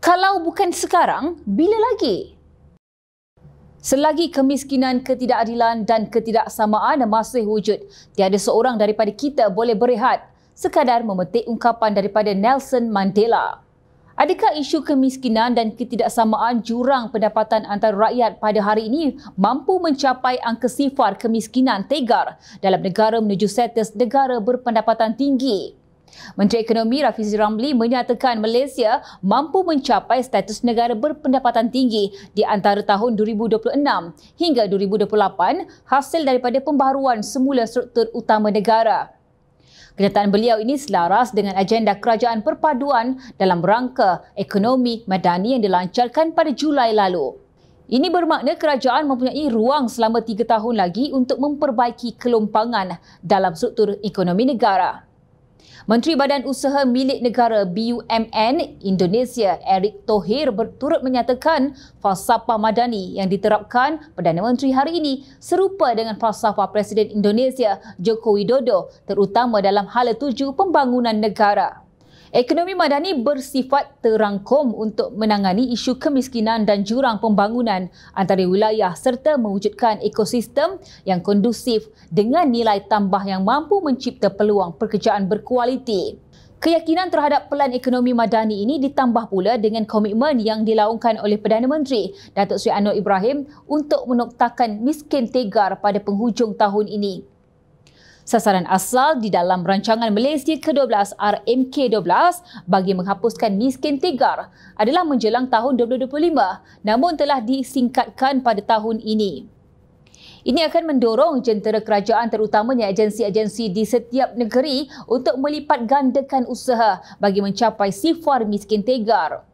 Kalau bukan sekarang, bila lagi? Selagi kemiskinan, ketidakadilan dan ketidaksamaan masih wujud, tiada seorang daripada kita boleh berehat, sekadar memetik ungkapan daripada Nelson Mandela. Adakah isu kemiskinan dan ketidaksamaan jurang pendapatan antara rakyat pada hari ini mampu mencapai angka sifar kemiskinan tegar dalam negara menuju status negara berpendapatan tinggi? Menteri Ekonomi Rafizi Ramli menyatakan Malaysia mampu mencapai status negara berpendapatan tinggi di antara tahun 2026 hingga 2028 hasil daripada pembaharuan semula struktur utama negara. Kenyataan beliau ini selaras dengan agenda kerajaan perpaduan dalam rangka ekonomi madani yang dilancarkan pada Julai lalu. Ini bermakna kerajaan mempunyai ruang selama 3 tahun lagi untuk memperbaiki kelompangan dalam struktur ekonomi negara. Menteri Badan Usaha Milik Negara BUMN Indonesia Erick Thohir turut menyatakan falsafah madani yang diterapkan Perdana Menteri hari ini serupa dengan falsafah Presiden Indonesia Joko Widodo terutama dalam hala tuju pembangunan negara. Ekonomi madani bersifat terangkum untuk menangani isu kemiskinan dan jurang pembangunan antara wilayah serta mewujudkan ekosistem yang kondusif dengan nilai tambah yang mampu mencipta peluang pekerjaan berkualiti. Keyakinan terhadap pelan ekonomi madani ini ditambah pula dengan komitmen yang dilaungkan oleh Perdana Menteri Datuk Seri Anwar Ibrahim untuk menoktakan miskin tegar pada penghujung tahun ini. Sasaran asal di dalam rancangan Malaysia ke-12 RMK-12 bagi menghapuskan miskin tegar adalah menjelang tahun 2025 namun telah disingkatkan pada tahun ini. Ini akan mendorong jentera kerajaan terutamanya agensi-agensi di setiap negeri untuk melipat gandakan usaha bagi mencapai sifar miskin tegar.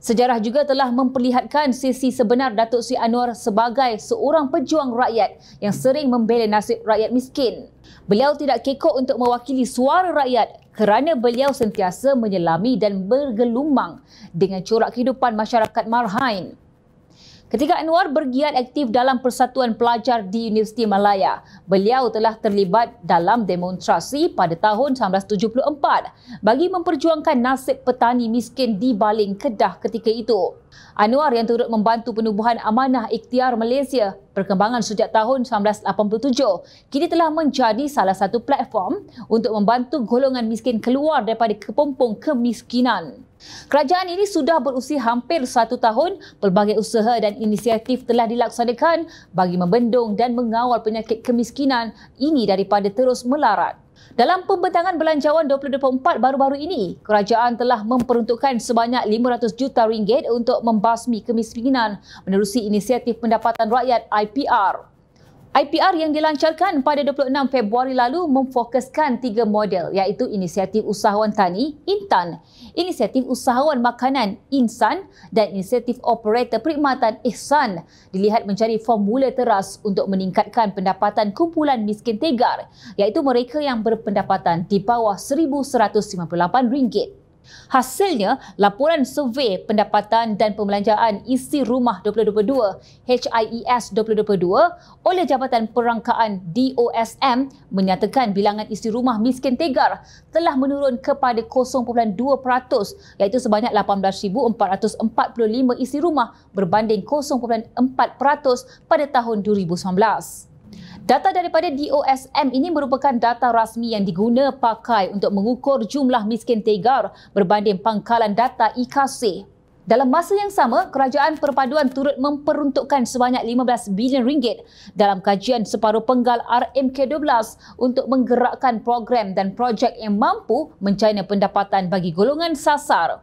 Sejarah juga telah memperlihatkan sisi sebenar Datuk Seri Anwar sebagai seorang pejuang rakyat yang sering membela nasib rakyat miskin. Beliau tidak kekok untuk mewakili suara rakyat kerana beliau sentiasa menyelami dan bergelumang dengan corak kehidupan masyarakat marhain. Ketika Anwar bergiat aktif dalam Persatuan Pelajar di Universiti Malaya, beliau telah terlibat dalam demonstrasi pada tahun 1974 bagi memperjuangkan nasib petani miskin di Baling Kedah ketika itu. Anwar yang turut membantu penubuhan Amanah Ikhtiar Malaysia perkembangan sejak tahun 1987 kini telah menjadi salah satu platform untuk membantu golongan miskin keluar daripada kepompong kemiskinan. Kerajaan ini sudah berusia hampir 1 tahun, pelbagai usaha dan inisiatif telah dilaksanakan bagi membendung dan mengawal penyakit kemiskinan ini daripada terus melarat. Dalam pembentangan belanjawan 2024 baru-baru ini, kerajaan telah memperuntukkan sebanyak 500 juta ringgit untuk membasmi kemiskinan menerusi inisiatif pendapatan rakyat IPR. IPR yang dilancarkan pada 26 Februari lalu memfokuskan 3 model iaitu Inisiatif Usahawan Tani (INTAN), Inisiatif Usahawan Makanan (INSAN) dan Inisiatif Operator Perkhidmatan (IHSAN). Dilihat menjadi formula teras untuk meningkatkan pendapatan kumpulan miskin tegar iaitu mereka yang berpendapatan di bawah RM1,158. Hasilnya, laporan survei pendapatan dan pembelanjaan isi rumah 2022 HIES 2022 oleh Jabatan Perangkaan DOSM menyatakan bilangan isi rumah miskin tegar telah menurun kepada 0.2% iaitu sebanyak 18,445 isi rumah berbanding 0.4% pada tahun 2019. Data daripada DOSM ini merupakan data rasmi yang diguna pakai untuk mengukur jumlah miskin tegar berbanding pangkalan data IKC. Dalam masa yang sama, Kerajaan Perpaduan turut memperuntukkan sebanyak RM15 bilion dalam kajian separuh penggal RMK-12 untuk menggerakkan program dan projek yang mampu mencairkan pendapatan bagi golongan sasar.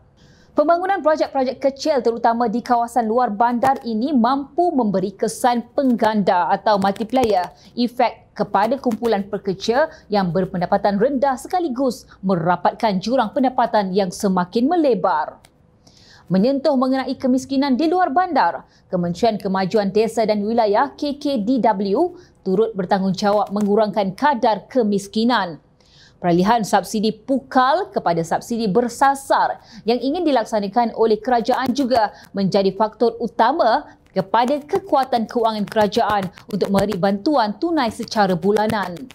Pembangunan projek-projek kecil terutama di kawasan luar bandar ini mampu memberi kesan pengganda atau multiplier efek kepada kumpulan pekerja yang berpendapatan rendah sekaligus merapatkan jurang pendapatan yang semakin melebar. Menyentuh mengenai kemiskinan di luar bandar, Kementerian Kemajuan Desa dan Wilayah KKDW turut bertanggungjawab mengurangkan kadar kemiskinan. Peralihan subsidi pukal kepada subsidi bersasar yang ingin dilaksanakan oleh kerajaan juga menjadi faktor utama kepada kekuatan kewangan kerajaan untuk memberi bantuan tunai secara bulanan.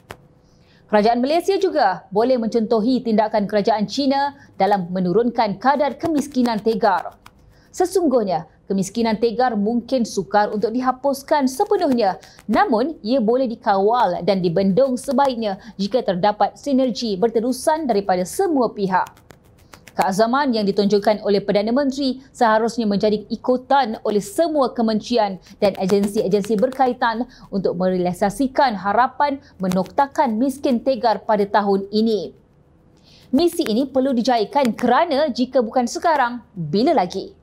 Kerajaan Malaysia juga boleh mencontohi tindakan kerajaan China dalam menurunkan kadar kemiskinan tegar. Sesungguhnya, kemiskinan tegar mungkin sukar untuk dihapuskan sepenuhnya, namun ia boleh dikawal dan dibendung sebaiknya jika terdapat sinergi berterusan daripada semua pihak. Keazaman yang ditunjukkan oleh Perdana Menteri seharusnya menjadi ikutan oleh semua kementerian dan agensi-agensi berkaitan untuk merealisasikan harapan menoktakan miskin tegar pada tahun ini. Misi ini perlu dijayakan kerana jika bukan sekarang, bila lagi?